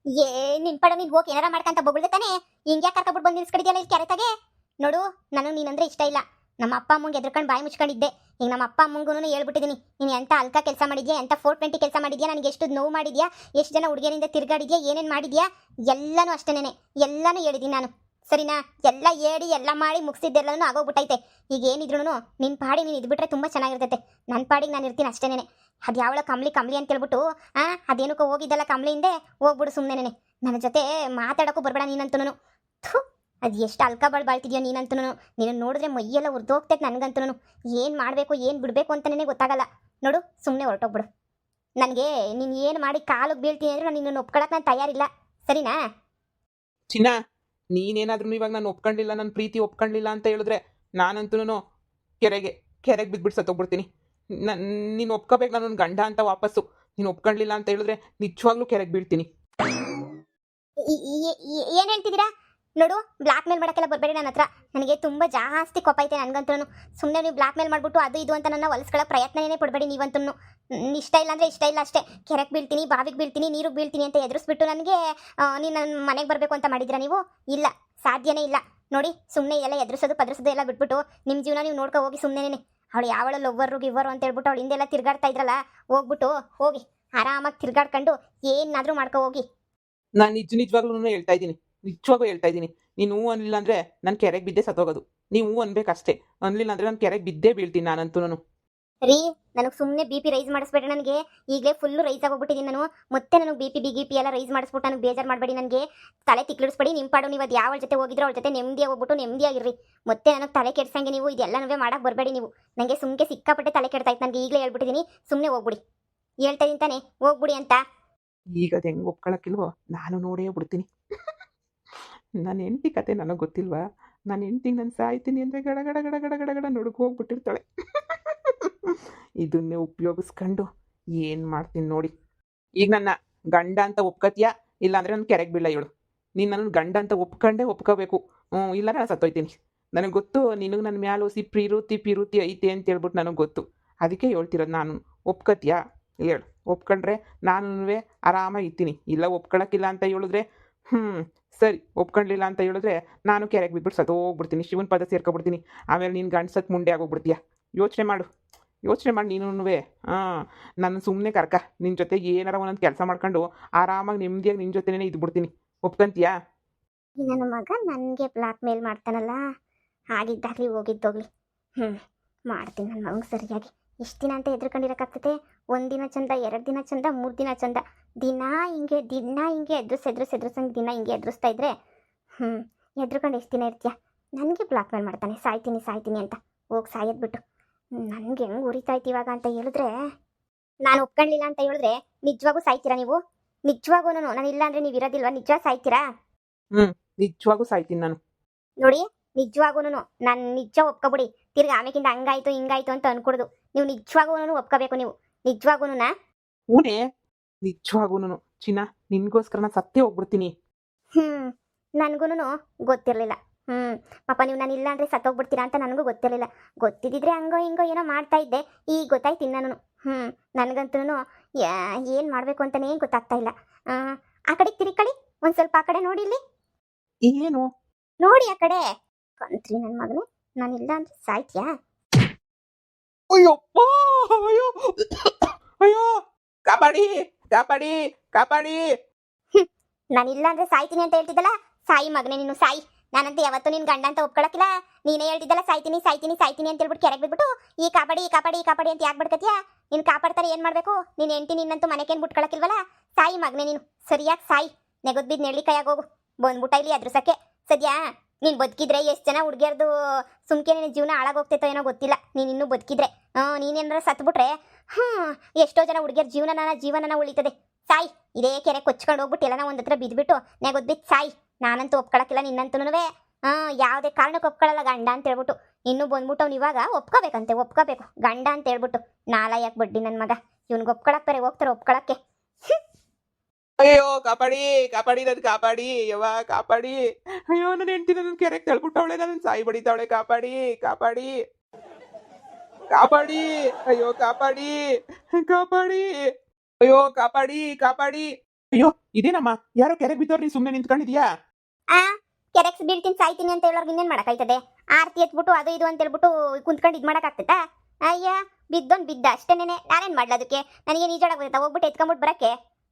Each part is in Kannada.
ಏ ನಿನ್ ಪಡ ನೀನ್ ಹೋಗಿ ಏನಾರ ಮಾಡ್ಕಂತ ಬೊಗಳ್ದೆ ತಾನೆ. ಹಿಂಗ್ಯಾ ಕರ್ಕೊಬಿಟ್ಟು ಬಂದು ನಿಲ್ಸ್ಕೊಂಡಿದ್ಯಲ್ಲ ಇಲ್ಲಿ ಕೆರೆತಾಗೆ. ನೋಡು, ನನಗೆ ನೀನಂದ್ರೆ ಇಷ್ಟ ಇಲ್ಲ. ನಮ್ಮ ಅಪ್ಪ ಅಮ್ಮಂಗೆ ಎದ್ರಕೊಂಡು ಬಾಯಿ ಮುಚ್ಕೊಂಡಿದ್ದೆ. ಈಗ ನಮ್ಮ ಅಪ್ಪ ಅಮ್ಮಂಗೂ ಹೇಳ್ಬಿಟ್ಟಿದ್ದೀನಿ, ನೀನು ಎಂತ ಅಲ್ಕ ಕೆಲಸ ಮಾಡಿದ್ಯಾ, ಎಂತ 420 ಕೆಲಸ ಮಾಡಿದ್ಯಾ, ನನಗೆ ಎಷ್ಟು ನೋವು ಮಾಡಿದ್ಯಾ, ಎಷ್ಟು ಜನ ಹುಡುಗಿಯರಿಂದ ತಿರ್ಗಾಡಿದ್ಯಾ, ಏನೇನು ಮಾಡಿದ್ಯಾ, ಎಲ್ಲನೂ ಅಷ್ಟೇನೆ. ಎಲ್ಲನೂ ಹೇಳಿದ್ದೀನಿ ನಾನು, ಸರಿನಾ? ಎಲ್ಲ ಹೇಳಿ ಎಲ್ಲ ಮಾಡಿ ಮುಗಿಸಿದ್ದೆಲ್ಲನೂ ಆಗೋಗ್ಬಿಟ್ಟೈತೆ. ಈಗ ಏನಿದ್ರು ನಿನ್ನ ಪಾಡಿಗೆ ನೀನು ಇದ್ಬಿಟ್ರೆ ತುಂಬ ಚೆನ್ನಾಗಿರ್ತೈತೆ. ನನ್ನ ಪಾಡಿಗೆ ನಾನು ಇರ್ತೀನಿ ಅಷ್ಟೇನೆ. ಅದು ಯಾವಳ ಕಂಬ್ಲಿ ಕಂಬ್ಲಿ ಅಂತ ಹೇಳ್ಬಿಟ್ಟು ಅದೇನಕ್ಕೋ ಹೋಗಿದ್ದಲ್ಲ ಕಂಬ್ಲಿಯಿಂದೆ, ಹೋಗ್ಬಿಡು ಸುಮ್ಮನೆ. ನನ್ನ ಜೊತೆ ಮಾತಾಡೋಕ್ಕೂ ಬರಬೇಡ ನೀನಂತೂ. ಅದು ಎಷ್ಟು ಅಲ್ಕ ಬಾಳ್ತಿದ್ಯೋ ನೀನಂತೂ. ನೀನು ನೋಡಿದ್ರೆ ಮೈಯೆಲ್ಲ ಉರ್ದೋಗ್ತೈತೆ ನನಗಂತೂ. ಏನು ಮಾಡಬೇಕು ಏನು ಬಿಡಬೇಕು ಅಂತಲೇ ಗೊತ್ತಾಗಲ್ಲ. ನೋಡು, ಸುಮ್ಮನೆ ಹೊರಟೋಗ್ಬಿಡು. ನನಗೆ ನೀನು ಏನು ಮಾಡಿ ಕಾಲಿಗೆ ಬೀಳ್ತೀನಿ ಅಂದರೆ ನಾನು ನಿನ್ನನ್ನು ಒಪ್ಕೊಳಕ್ಕೆ ನಾನು ತಯಾರಿಲ್ಲ, ಸರಿನಾ? ಚಿನ್ನ, ನೀನೇನಾದ್ರೂ ಇವಾಗ ನಾನು ಒಪ್ಕೊಂಡಿಲ್ಲ, ನನ್ನ ಪ್ರೀತಿ ಒಪ್ಕೊಂಡಿಲ್ಲ ಅಂತ ಹೇಳಿದ್ರೆ ನಾನಂತೂ ಕೆರೆಗೆ ಬಿದ್ದುಬಿಟ್ಟು ಸತ್ತೋಗ್ಬಿಡ್ತೀನಿ. ನೀನು ಒಪ್ಕೋಬೇಕು, ನಾನು ಗಂಡ ಅಂತ ವಾಪಸ್ಸು. ನೀನು ಒಪ್ಕೊಂಡಿಲ್ಲ ಅಂತ ಹೇಳಿದ್ರೆ ನಿಜವಾಗ್ಲೂ ಕೆರೆಗೆ ಬೀಳ್ತೀನಿ. ಏನು ಹೇಳ್ತಿದ್ದೀರಾ? ನೋಡು, ಬ್ಲಾಕ್ ಮೇಲ್ ಮಾಡೋಕ್ಕೆಲ್ಲ ಬರಬೇಡಿ ನನ್ನ ಹತ್ರ. ನನಗೆ ತುಂಬ ಜಾಸ್ತಿ ಕೋಪ ಐತೆ ನನಗಂತೂ. ಸುಮ್ಮನೆ ನೀವು ಬ್ಲಾಕ್ ಮೇಲ್ ಮಾಡಿಬಿಟ್ಟು ಅದು ಇದು ಅಂತ ನನ್ನ ಹೊಲಿಸ್ಕೊಳ್ಳೋ ಪ್ರಯತ್ನನೇ ಪಡಬೇಡಿ ನೀವಂತೂ. ಇಷ್ಟ ಇಲ್ಲ ಅಂದರೆ ಇಷ್ಟ ಇಲ್ಲ ಅಷ್ಟೇ. ಕೆರೆಗೆ ಬೀಳ್ತೀನಿ, ಬಾವಿಗೆ ಬೀಳ್ತೀನಿ, ನೀರಿಗೆ ಬೀಳ್ತೀನಿ ಅಂತ ಎದುರಿಸ್ಬಿಟ್ಟು ನನಗೆ ನೀನು ನನ್ನ ಮನೆಗೆ ಬರಬೇಕು ಅಂತ ಮಾಡಿದ್ದೀರಾ ನೀವು? ಇಲ್ಲ, ಸಾಧ್ಯನೇ ಇಲ್ಲ. ನೋಡಿ, ಸುಮ್ಮನೆ ಎಲ್ಲ ಎದುರಿಸೋದು ಎಲ್ಲ ಬಿಟ್ಬಿಟ್ಟು ನಿಮ್ಮ ಜೀವನ ನೀವು ನೋಡ್ಕೊ ಹೋಗಿ ಸುಮ್ಮನೆ. ಅವಳು ಯಾವಳ ಲವ್ವರು ಗಿವ್ವರು ಅಂತ ಹೇಳ್ಬಿಟ್ಟು ಅವಳು ಹಿಂದೆಲ್ಲ ತಿರ್ಗಾಡ್ತಾ ಇದ್ರಲ್ಲ, ಹೋಗ್ಬಿಟ್ಟು ಹೋಗಿ ಆರಾಮಾಗಿ ತಿರ್ಗಾಡ್ಕೊಂಡು ಏನಾದರೂ ಮಾಡ್ಕೊ ಹೋಗಿ. ನಾನು ನಿಜವಾಗ್ಲೂ ಹೇಳ್ತಾ ಇದ್ದೀನಿ, ನೀನು ಹೂ ಅನ್ಲಿಲ್ಲ ಅಂದರೆ ನಾನು ಕೆರೆಗೆ ಬಿದ್ದೆ ಸತ್ತೋಗೋದು. ನೀವು ಹೂ ಅನ್ಬೇಕಷ್ಟೇ, ಅನ್ಲಿಲ್ಲ ಅಂದರೆ ನಾನು ಕೆರೆಗೆ ಬಿದ್ದೇ ಬೀಳ್ತೀನಿ ನಾನಂತೂ. ರೀ, ನನಗೆ ಸುಮ್ಮನೆ ಬಿ ಪಿ ರೈಸ್ ಮಾಡಿಸ್ಬೇಡಿ. ನನಗೆ ಈಗಲೇ ಫುಲ್ಲು ರೈಸ್ ಆಗೋಗ್ಬಿಟ್ಟಿದ್ದೀನಿ ನಾನು. ಮತ್ತೆ ನನಗೆ ಬಿ ಪಿ ಎಲ್ಲ ರೈಸ್ ಮಾಡಿಸ್ಬಿಟ್ಟು ನನಗೆ ಬೇಜಾರು ಮಾಡಬೇಡಿ. ನನಗೆ ತಲೆ ತಿಕ್ಲಿಡಿಸ್ಬೇಡಿ. ನಿಮ್ಮ ಪಾಡು ನೀವು ಅದು ಯಾವ ಜೊತೆ ಹೋಗಿದ್ರೋ ಅವಳ ಜೊತೆ ನೆಮ್ಮದಿಯಾಗಿ ಹೋಗ್ಬಿಟ್ಟು ನೆಮ್ಮದಿಯಾಗಿರ್ರಿ. ಮತ್ತೆ ನನಗೆ ತಲೆ ಕೆಡ್ಸಂಗೆ ನೀವು ಇದೆಲ್ಲನೂ ಮಾಡಕ್ಕೆ ಬರಬೇಡಿ ನೀವು. ನನಗೆ ಸುಮ್ಮನೆ ಸಿಕ್ಕಾಪಟ್ಟೆ ತಲೆ ಕೆಡ್ತಾಯ್ತು. ನನಗೆ ಈಗಲೇ ಹೇಳ್ಬಿಟ್ಟಿದ್ದೀನಿ, ಸುಮ್ಮನೆ ಹೋಗ್ಬಿಡಿ. ಹೇಳ್ತಾ ಇದ್ದೀನಿ ತಾನೆ, ಹೋಗ್ಬಿಡಿ ಅಂತ. ಈಗ ಅದು ಹೆಂಗೆ ಒಪ್ಕೊಳಕ್ಕಿಲ್ವೋ ನಾನು ನೋಡೇ ಬಿಡ್ತೀನಿ. ನನ್ನ ಹೆಂಡತಿ ಕತೆ ನನಗೆ ಗೊತ್ತಿಲ್ವಾ? ನನ್ನ ಹೆಂಡತಿಗೆ ನಾನು ಸಾಯ್ತೀನಿ ಅಂದರೆ ಗಡ ನಡುಗೆ ಹೋಗ್ಬಿಟ್ಟಿರ್ತಾಳೆ. ಇದನ್ನೇ ಉಪಯೋಗಿಸ್ಕೊಂಡು ಏನು ಮಾಡ್ತೀನಿ ನೋಡಿ. ಈಗ ನನ್ನ ಗಂಡ ಅಂತ ಒಪ್ಕೋತೀಯಾ? ಇಲ್ಲಾಂದರೆ ನಾನು ಕೆರೆಗೆ ಬೀಳ ಹೇಳು. ನೀನು ನನ್ನ ಗಂಡ ಅಂತ ಒಪ್ಕೋಬೇಕು. ಇಲ್ಲಾಂದ್ರೆ ನಾನು ಸತ್ತೋಯ್ತೀನಿ. ನನಗೆ ಗೊತ್ತು ನಿನಗೆ ನನ್ನ ಮ್ಯಾಲೂ ಪಿರುತಿ ಐತೆ ಅಂತ ಹೇಳ್ಬಿಟ್ಟು ನನಗೆ ಗೊತ್ತು. ಅದಕ್ಕೆ ಹೇಳ್ತಿರೋದು ನಾನು. ಒಪ್ಕೋತೀಯಾ ಹೇಳು. ಒಪ್ಕೊಂಡ್ರೆ ನಾನು ಆರಾಮಾಗಿ ಇರ್ತೀನಿ. ಇಲ್ಲ ಒಪ್ಕೊಳಕ್ಕಿಲ್ಲ ಅಂತ ಹೇಳಿದ್ರೆ ಸರಿ, ಒಪ್ಕೊಳ್ಳಿಲ್ಲ ಅಂತ ಹೇಳಿದ್ರೆ ನಾನು ಕೆರೆಗೆ ಬಿದ್ಬಿಟ್ಟು ಸತ್ತೋಗ್ಬಿಡ್ತೀನಿ, ಶಿವನ ಪದ ಸೇರ್ಕೊಬಿಡ್ತೀನಿ. ಆಮೇಲೆ ನೀನು ಗಂಡಸತ್ ಮುಂಡೆ ಆಗೋಗ್ಬಿಡ್ತೀಯ. ಯೋಚನೆ ಮಾಡು ನೀನು. ನನ್ನ ಸುಮ್ಮನೆ ಕರ್ಕ, ನಿನ್ನ ಜೊತೆಗೆ ಏನಾರ ಒಂದೊಂದು ಕೆಲಸ ಮಾಡ್ಕೊಂಡು ಆರಾಮಾಗಿ ನೆಮ್ಮದಿಯಾಗಿ ನಿನ್ನ ಜೊತೆನೇ ಇದ್ಬಿಡ್ತೀನಿ. ಒಪ್ಕೊಂತೀಯಾ? ನನ್ನ ಮಗ ನನಗೆ ಬ್ಲಾಕ್ ಮೇಲ್ ಮಾಡ್ತಾನಲ್ಲ, ಆಗಿದ್ದಾಗಲಿ ಹೋಗಿದ್ದೋಗ್ಲಿ. ಮಾಡ್ತೀನಿ ನನ್ನ ಮಗಂಗೆ ಸರಿಯಾಗಿ. ಎಷ್ಟು ದಿನ ಅಂತ ಎದ್ರುಕೊಂಡಿರೋಕ್ಕಾಗ್ತದೆ? ಒಂದಿನ ಚಂದ, 2 ದಿನ ಚಂದ, 3 ದಿನ ಚಂದ. ದಿನ ಹಿಂಗೆ ಎದುರಿಸಂಗೆ ದಿನ ಹಿಂಗೆ ಎದುರಿಸ್ತಾ ಇದ್ರೆ ಎದ್ರುಕೊಂಡು ಎಷ್ಟು ದಿನ ಇರ್ತೀಯ? ನನಗೆ ಬ್ಲಾಕ್ ಮೇಲ್ ಮಾಡ್ತಾನೆ, ಸಾಯ್ತೀನಿ ಅಂತ. ಹೋಗಿ ಸಾಯೋದು ಬಿಟ್ಟು ನನಗೆ ಹೆಂಗೆ ಉರಿತಾಯ್ತು ಇವಾಗ ಅಂತ ಹೇಳಿದ್ರೆ, ನಾನು ಒಪ್ಕೊಳ್ಳಿಲ್ಲ ಅಂತ ಹೇಳಿದ್ರೆ ನಿಜವಾಗೂ ಸಾಯ್ತೀರಾ ನೀವು? ನಿಜವಾಗೂ ನಾನು ಇಲ್ಲ ಅಂದರೆ ನೀವು ಇರೋದಿಲ್ವಾ? ನಿಜವಾಗ ಸಾಯ್ತೀರಾ? ನಿಜವಾಗೂ ಸಾಯ್ತೀನಿ ನಾನು. ನೋಡಿ, ನಿಜವಾಗೂ ನಾನು ನಿಜ ಒಪ್ಕೊಬಿಡಿ. ತಿರ್ಗಿ ಆಮೇಕಿಂದ ಹಂಗಾಯ್ತು ಹಿಂಗಾಯ್ತು ಅಂತ ಅನ್ಕೊಡ್ದು. ನೀವು ನಿಜವಾಗೂ ಒಪ್ಕೋಬೇಕು. ನೀವು ನಿಜವಾಗೂನಾ? ಹೂನೇ, ನಿಜವಾಗೂನು ಚಿನ್ನ, ನಿನ್ಗೋಸ್ಕರ ನಾನು ಸತ್ತೇ ಹೋಗ್ಬಿಡ್ತೀನಿ. ನನಗೂ ಗೊತ್ತಿರಲಿಲ್ಲ. ಪಾಪ ನೀವು ನಾನು ಇಲ್ಲ ಅಂದರೆ ಸತ್ತೋಗ್ಬಿಡ್ತೀರಾ ಅಂತ ನನಗೂ ಗೊತ್ತಿರಲಿಲ್ಲ. ಗೊತ್ತಿದ್ದಿದ್ರೆ ಹಂಗೋ ಹಿಂಗೋ ಏನೋ ಮಾಡ್ತಾ ಇದ್ದೆ. ಈಗ ಗೊತ್ತಾಯ್ತು ನಾನು. ನನಗಂತೂ ಏನು ಮಾಡಬೇಕು ಅಂತಲೇ ಗೊತ್ತಾಗ್ತಾ ಇಲ್ಲ. ಆ ಕಡೆ ತಿರುಗಿ ಒಂದು ಸ್ವಲ್ಪ ಆ ಕಡೆ ನೋಡಿ. ಇಲ್ಲಿ ಏನು ನೋಡಿ, ಆ ಕಡೆ ಕಂತ್ರಿ ನನ್ನ ಮಗನೇ. ನಾನಿಲ್ಲ ಅಂದ್ರೆ ಸಾಯ್ತೀಯಾ? ಅಯ್ಯಪ್ಪ, ಅಯ್ಯೋ, ಕಾಪಾಡಿ. ನಾನಿಲ್ಲ ಅಂದ್ರೆ ಸಾಯ್ತೀನಿ ಅಂತ ಹೇಳ್ತಿದ್ದಲ್ಲ, ಸಾಯಿ ಮಗನೇ ನೀನು, ಸಾಯಿ. ನಾನಂತ ಯಾವತ್ತೂ ನಿನ್ ಗಂಡ ಅಂತ ಒಪ್ಕೊಳಕಿಲ್ಲ. ನೀನೇ ಹೇಳ್ತಿದ್ದಲ್ಲ ಸಾಯ್ತೀನಿ ಅಂತ ಹೇಳ್ಬಿಟ್ಟು ಕೆರೆಗೆ ಬಿಟ್ಬಿಟ್ಟು ಈ ಕಾಪಾಡಿ ಅಂತ ಯಾಕೆ ಬಿಡ್ಕತ್ತೀಯಾ? ನೀನು ಕಾಪಾಡ್ತಾರೆ ಏನು ಮಾಡಬೇಕು? ನೀನು ಹೆಂಡ್ತಿ ನಿನ್ನಂತೂ ಮನೆಗೇನು ಬಿಟ್ಕೊಳಕಿಲ್ವಲ್ಲ? ಸಾಯಿ ಮಗನೇ ನೀನು, ಸರಿಯಾಗಿ ಸಾಯಿ. ನೆಗದ್ ಬಿದ್ದು ನೆಳ್ಳಿ ಕೈಯಾಗೋಗು. ಬಂದ್ಬಿಟ್ಟ ಇಲ್ಲಿ ಅದ್ರಸಕ್ಕೆ. ಸದ್ಯಾ ನೀನು ಬದುಕಿದ್ರೆ ಎಷ್ಟು ಜನ ಹುಡುಗಿಯರ್ದು ಸುಮ್ಕೆ ನಿನ್ನ ಜೀವನ ಹಾಳಾಗೋಗ್ತೈತೋ ಏನೋ ಗೊತ್ತಿಲ್ಲ. ನೀನು ಇನ್ನೂ ಬದುಕಿದ್ರೆ, ನೀನೇನಾರ ಸತ್ಬಿಟ್ರೆ ಎಷ್ಟೋ ಜನ ಹುಡುಗಿಯರ ಜೀವನನ ಉಳಿತದೆ. ಸಾಯಿ, ಇದೇ ಕೆರೆ ಕೊಚ್ಕೊಂಡು ಹೋಗ್ಬಿಟ್ಟು ಎಲ್ಲನ ಒಂದು ಹತ್ರ ಬಿದ್ದುಬಿಟ್ಟು ನೆಗೊದ್ಬಿಟ್ಟು ಸಾಯಿ. ನಾನಂತೂ ಒಪ್ಕೊಳಕಿಲ್ಲ ನಿನ್ನಂತೂ. ಯಾವುದೇ ಕಾರಣಕ್ಕೆ ಒಪ್ಕೊಳ್ಳಲ್ಲ ಗಂಡ ಅಂತ ಹೇಳ್ಬಿಟ್ಟು. ಇನ್ನೂ ಬಂದ್ಬಿಟ್ಟು ಅವ್ನು ಇವಾಗ ಒಪ್ಕೋಬೇಕು ಗಂಡ ಅಂತ ಹೇಳ್ಬಿಟ್ಟು. ನಾಲಾಯಕ್ ಬಡ್ಡಿ ನನ್ನ ಮಗ. ಇವ್ನಿಗೆ ಒಪ್ಕೊಳಕ್ ಬೇರೆ ಹೋಗ್ತಾರೆ ಒಪ್ಕೊಳಕ್ಕೆ. ಅಯ್ಯೋ, ಕಾಪಾಡಿ ನನ್ನ ಕಾಪಾಡಿ. ಅಯ್ಯೋ, ನನ್ನ ಹೆಂಡತಿ ನನ್ನ ಕೆರೆಗೆ ತಳ್ಬಿಟ್ಟವಳೆ, ನನ್ನ ಸಾಯಿ ಬಡಿತಾವಳೆ. ಕಾಪಾಡಿ. ಅಯ್ಯೋ, ಕಾಪಾಡಿ. ಅಯ್ಯೋ, ಕಾಪಾಡಿ. ಅಯ್ಯೋ ಇದೇನಮ್ಮ ಯಾರೋ ಕೆರೆಗೆ ಬಿದ್ದವ್ರು ನೀ ಸುಮ್ಮನೆ ನಿಂತ್ಕೊಂಡಿದ್ಯಾ? ಆ ಕೆರೆಕ್ಸ್ ಬೀಳ್ತೀನಿ ಸಾಯ್ತೀನಿ ಅಂತ ಹೇಳೋರ್ಗೆ ಇನ್ನೇನು ಮಾಡೋಕ್ಕಾಯ್ತದೆ? ಆರ್ತಿ ಎತ್ಬಿಟ್ಟು ಅದು ಇದು ಅಂತ ಹೇಳ್ಬಿಟ್ಟು ಕುಂತ್ಕೊಂಡು ಇದು ಮಾಡೋಕ್ಕಾಗ್ತೈತಾ? ಅಯ್ಯ ಬಿದ್ದೊಂದು ಬಿದ್ದ ಅಷ್ಟೇನೆ, ನಾನೇನು ಮಾಡ್ಲ ಅದಕ್ಕೆ? ನನಗೆ ಈಜಾಡಕ್ ಬರ್ತೈತಾ? ಹೋಗ್ಬಿಟ್ಟು ಎತ್ಕೊಂಬಿಟ್ಟು ಬರಕ್ಕೆ?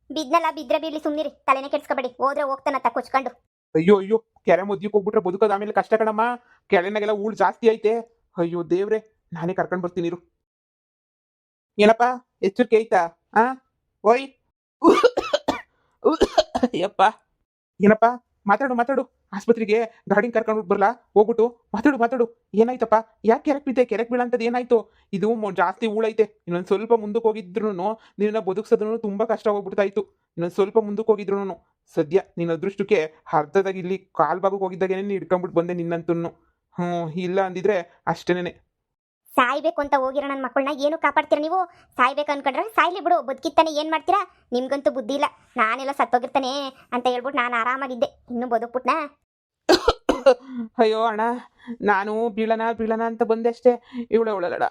ಬಿದ್ನಲ್ಲ, ಬಿದ್ರೆ ಬೀಳ್ಲಿ ಸುಮ್ಮನಿರಿ, ತಲೆನೇ ಕೆಡ್ಸ್ಕೊಬೇಡಿ. ಹೋದ್ರೆ ಹೋಗ್ತಾನತ್ತ ಕೊಚ್ಕೊಂಡು. ಅಯ್ಯೋ ಅಯ್ಯೋ ಕೆರೆ ಮುದ್ದಿಗೆ ಹೋಗ್ಬಿಟ್ರೆ ಬದುಕೋದು ಆಮೇಲೆ ಕಷ್ಟ ಕಣಮ್ಮ. ಕೆರೆನಾಗೆಲ್ಲ ಹೂಳ್ ಜಾಸ್ತಿ ಐತೆ. ಅಯ್ಯೋ ದೇವ್ರೆ, ನಾನೇ ಕರ್ಕೊಂಡು ಬರ್ತೀನಿ ಇರು. ಏನಪ್ಪ ಎಚ್ಚರಿಕೆ ಐತಾ? ಆ ಓಯ್ ಯಪ್ಪ ಏನಪ್ಪ ಮಾತಾಡು ಮಾತಾಡು. ಆಸ್ಪತ್ರೆಗೆ ಗಾಡಿನ ಕರ್ಕೊಂಡು ಬರ್ಲಾ? ಹೋಗ್ಬಿಟ್ಟು ಮಾತಾಡು. ಏನಾಯ್ತಪ್ಪ? ಯಾಕೆ ಕೆರೆಕ್ ಬಿದ್ದೆ? ಕೆರೆಕ್ ಬೀಳಂತದ್ದು ಏನಾಯ್ತು? ಇದು ಜಾಸ್ತಿ ಊಳೈತೆ. ಇನ್ನೊಂದು ಸ್ವಲ್ಪ ಮುಂದಕ್ಕೆ ಹೋಗಿದ್ರು ನಿನ್ನ ಬದುಕ್ಸೋದ್ರೂ ತುಂಬಾ ಕಷ್ಟ ಹೋಗ್ಬಿಡ್ತಾಯಿತ್ತು. ಇನ್ನೊಂದು ಸ್ವಲ್ಪ ಮುಂದಕ್ಕೆ ಹೋಗಿದ್ರು ಸದ್ಯ ನಿನ್ನ ಅದೃಷ್ಟಕ್ಕೆ ಅರ್ಧದಾಗ ಇಲ್ಲಿ ಕಾಲ್ ಭಾಗಕ್ಕೆ ಹೋಗಿದ್ದಾಗೇನೆ ಹಿಡ್ಕೊಂಡ್ಬಿಟ್ಟು ಬಂದೆ ನಿನ್ನಂತೂ. ಇಲ್ಲ ಅಂದಿದ್ರೆ ಅಷ್ಟೇನೆ. ಸಾಯ್ಬೇಕು ಅಂತ ಹೋಗಿರೋ ನನ್ನ ಮಕ್ಕಳನ್ನ ಏನು ಕಾಪಾಡ್ತೀರಾ ನೀವು? ಸಾಯ್ಬೇಕು ಅನ್ಕೊಂಡ್ರೆ ಸಾಯ್ಲಿ ಬಿಡು, ಬದುಕಿತ್ತಾನೆ ಏನು ಮಾಡ್ತೀರಾ? ನಿಮ್ಗಂತೂ ಬುದ್ಧಿ ಇಲ್ಲ. ನಾನೆಲ್ಲ ಸತ್ತೋಗಿರ್ತಾನೆ ಅಂತ ಹೇಳ್ಬಿಟ್ಟು ನಾನು ಆರಾಮಾಗಿದ್ದೆ, ಇನ್ನೂ ಬದುಕ್ಬಿಟ್ನಾ? ಅಯ್ಯೋ ಅಣ್ಣ, ನಾನು ಬೀಳನ ಅಂತ ಬಂದೆ ಅಷ್ಟೇ. ಇವಳಡ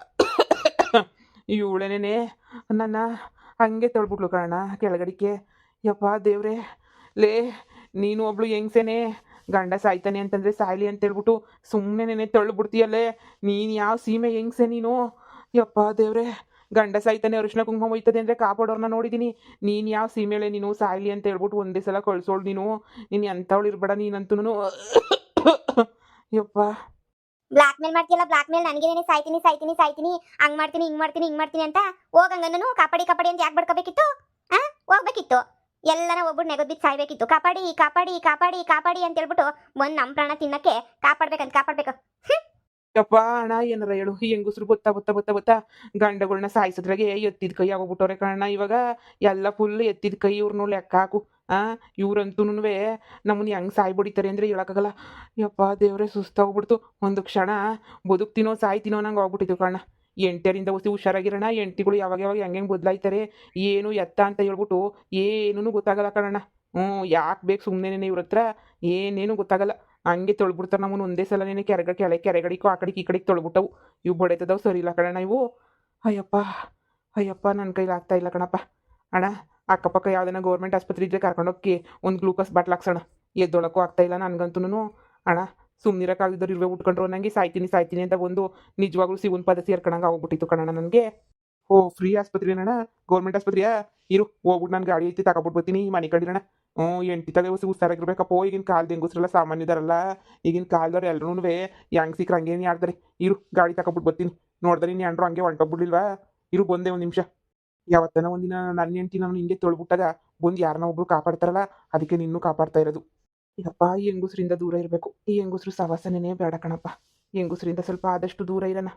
ಇವಳೇನೇ ನನ್ನ ಹಂಗೆ ತೊಳ್ಬಿಟ್ಲು ಕಣ ಕೆಳಗಡಿಕೆ. ಯಪ್ಪ ದೇವ್ರೆ, ಲೇ ನೀನು ಒಬ್ಳು ಹೆಂಗ್ಸೇನೆ, ಗಂಡ ಸಾಯ್ತಾನೆ ಅಂತಂದ್ರೆ ಸಾಯ್ಲಿ ಅಂತ ಹೇಳ್ಬಿಟ್ಟು ಸುಮ್ಮನೆ ತಳ್ಳಿಬಿಡ್ತೀಯಲ್ಲೇ. ನೀನು ಯಾವ ಸೀಮೆ ಹೆಂಗ್ಸೆ ನೀನು? ಯಪ್ಪ ದೇವ್ರೆ, ಗಂಡ ಸಾಯ್ತಾನೆ ಅರಿಶಿನ ಕುಂಕುಮ ಹೋಯ್ತದೆ ಅಂದರೆ ಕಾಪಾಡೋರ್ನ ನೋಡಿದ್ದೀನಿ. ನೀನು ಯಾವ ಸೀಮೆಳೆ ನೀನು ಸಾಯ್ಲಿ ಅಂತ ಹೇಳ್ಬಿಟ್ಟು ಒಂದೇ ಸಲ ಕಳ್ಸೋಳು ನೀನು. ನೀನು ಎಂಥವಳು ಇರಬೇಡ ನೀನಂತೂ. ಯಪ್ಪ ಬ್ಲಾಕ್ ಮೇಲ್ ಮಾಡ್ತೀಯಲ್ಲ, ಬ್ಲಾಕ್ ಮೇಲ್. ನನಗೇನೆ ಸಾಯ್ತೀನಿ ಹಂಗ್ ಮಾಡ್ತೀನಿ ಹಿಂಗ್ ಮಾಡ್ತೀನಿ ಅಂತ ಹೋಗಂಗನ್ನು ಕಾಪಾಡಿ ಅಂತ ಯಾಕೆ ಬಡ್ಕೋಬೇಕಿತ್ತು? ಹೋಗ್ಬೇಕಿತ್ತು, ಎಲ್ಲನ ಒಬ್ಬರು ನೆಗದ್ಬಿಟ್ಟು ಸಾಯ್ಬೇಕಿತ್ತು. ಕಾಪಾಡಿ ಅಂತ ಹೇಳ್ಬಿಟ್ಟು ಬಂದು ನಮ್ಮ ಪ್ರಾಣ ತಿನ್ನಕ್ಕೆ ಕಾಪಾಡ್ಬೇಕು. ಯಪ್ಪ ಅಣ್ಣ ಏನಾರ ಹೇಳು. ಈ ಹೆಂಗಸ್ರು ಬತ್ತಾ ಗಂಡಗಳನ್ನ ಸಾಯಿಸಿದ್ರಾಗೆ ಎತ್ತಿದ ಕೈ ಆಗೋಗ್ಬಿಟ್ಟವ್ರೆ ಕಣ್ಣ. ಇವಾಗ ಎಲ್ಲ ಫುಲ್ ಎತ್ತಿದ ಕೈ. ಇವ್ರನ್ನೂ ಲೆಕ್ಕ ಹಾಕು. ಇವ್ರಂತೂ ನಮ್ಮನ್ನ ಹೆಂಗೆ ಸಾಯ್ಬಿಡಿತಾರೆ ಅಂದರೆ ಹೇಳೋಕ್ಕಾಗಲ್ಲ. ಯಪ್ಪ ದೇವ್ರೆ, ಸುಸ್ತಾಗ್ಬಿಡ್ತು. ಒಂದು ಕ್ಷಣ ಬದುಕ್ತೀನೋ ಸಾಯ್ತೀನೋ ನಂಗೆ ಹೋಗ್ಬಿಟ್ಟಿತ್ತು ಕಣ್ಣ. ಎಂಟರಿಂದ ಹುಷಾರಾಗಿರೋಣ. ಎಂಟಿಗಳು ಯಾವಾಗ ಹೆಂಗೆ ಬದಲಾಯ್ತಾರೆ ಏನು ಎತ್ತ ಅಂತ ಹೇಳ್ಬಿಟ್ಟು ಏನೂ ಗೊತ್ತಾಗಲ್ಲ ಕಣಣ್ಣ. ಯಾಕೆ ಬೇಕು ಸುಮ್ಮನೆ ಇವ್ರ ಹತ್ರ ಏನೇನು ಗೊತ್ತಾಗಲ್ಲ. ಹಂಗೆ ತೊಳ್ಬಿಡ್ತಾರೆ ನಮ್ಮನ್ನು ಒಂದೇ ಸಲನೇ. ಕೆರೆಗಡಿಕೋ ಆ ಕಡೆಗೆ ಈ ಕಡೆಗೆ ತೊಳ್ಬಿಟ್ಟವು. ಇವು ಬಡೈತದವು ಸರಿ ಇಲ್ಲ ಕಣಣ್ಣ ಇವು. ಅಯ್ಯಪ್ಪ ನನ್ನ ಕೈಲಿ ಆಗ್ತಾ ಇಲ್ಲ ಕಣಪ್ಪ. ಅಣ್ಣ ಅಕ್ಕಪಕ್ಕ ಯಾವ್ದನ್ನ ಗೌರ್ಮೆಂಟ್ ಆಸ್ಪತ್ರೆ ಇದ್ರೆ ಕರ್ಕೊಂಡೋಗಿ ಒಂದು ಗ್ಲೂಕೋಸ್ ಬಾಟ್ಲ್ ಹಾಕ್ಸೋಣ. ಎದ್ದೊಳಕ್ಕೂ ಆಗ್ತಾ ಇಲ್ಲ ನನಗಂತೂ. ಅಣ್ಣ ಸುಮ್ಮನಿರಕ್ಕಾಗಿದ್ದವ್ರು ಇರುವೆ ಉಟ್ಕೊಂಡ್ರು ನನಗೆ ಸಾಯ್ತೀನಿ ಅಂತ ಒಂದು ನಿಜವಾಗ್ಲೂ ಶಿವನ್ ಪದ ಸೇರ್ಕೊಂಡಂಗೆ ಆಗ್ಬಿಟ್ಟಿತ್ತು ಕಣಣ್ಣ ನನಗೆ. ಓ ಫ್ರೀ ಆಸ್ಪತ್ರೆನಣ್ಣ? ಗೌರ್ಮೆಂಟ್ ಆಸ್ಪತ್ರೆಯಾ? ಇರು ಹೋಗ್ಬಿಟ್ಟು ನಾನು ಗಾಡಿ ಐತಿ ತಗೊಬಿಟ್ಟು ಬರ್ತೀನಿ. ಮನೆ ಕಂಡಿರೋಣ. ಎಂಟಿ ತಗ ಹುಷಾರಾಗಿರ್ಬೇಕಪ್ಪ. ಈಗಿನ ಕಾಲದ ಹೆಂಗಸ್ರೆಲ್ಲ ಸಾಮಾನ್ಯ ಇದಾರಲ್ಲ. ಈಗಿನ ಕಾಲದವ್ರು ಎಲ್ಲರೂ ಹೆಂಗೆ ಸಿಕ್ಕ್ರೆ ಹಂಗೇನು ಆಡ್ತಾರೆ. ಇರು ಗಾಡಿ ತಗೊಬಿಟ್ಟು ಬರ್ತೀನಿ. ನೋಡ್ದೆ ನೀನು ಎಂಡ್ರು ಹಂಗೆ ಹೊಂಟೋಗ್ಬಿಡ್ಲಿಲ್ವಾ? ಇರು ಬಂದೆ ಒಂದು ನಿಮಿಷ. ಯಾವತ್ತನ ಒಂದಿನ ನನ್ನ ಹೆಂಡ್ತಿ ನಾನು ಹಿಂಗೆ ತೊಳ್ಬಿಟ್ಟಾಗ ಬಂದು ಯಾರನ್ನ ಒಬ್ರು ಕಾಪಾಡ್ತಾರಲ್ಲ, ಅದಕ್ಕೆ ನಿನ್ನೂ ಕಾಪಾಡ್ತಾ ಇರೋದು. ಯಪ್ಪ ಈ ಹೆಂಗಸ್ರಿಂದ ದೂರ ಇರಬೇಕು. ಈ ಹೆಂಗಸ್ರು ಸವಾಸನೇ ಬೇಡ ಕಣಪ್ಪ. ಹೆಂಗಸ್ರಿಂದ ಸ್ವಲ್ಪ ಆದಷ್ಟು ದೂರ ಇರೋಣ.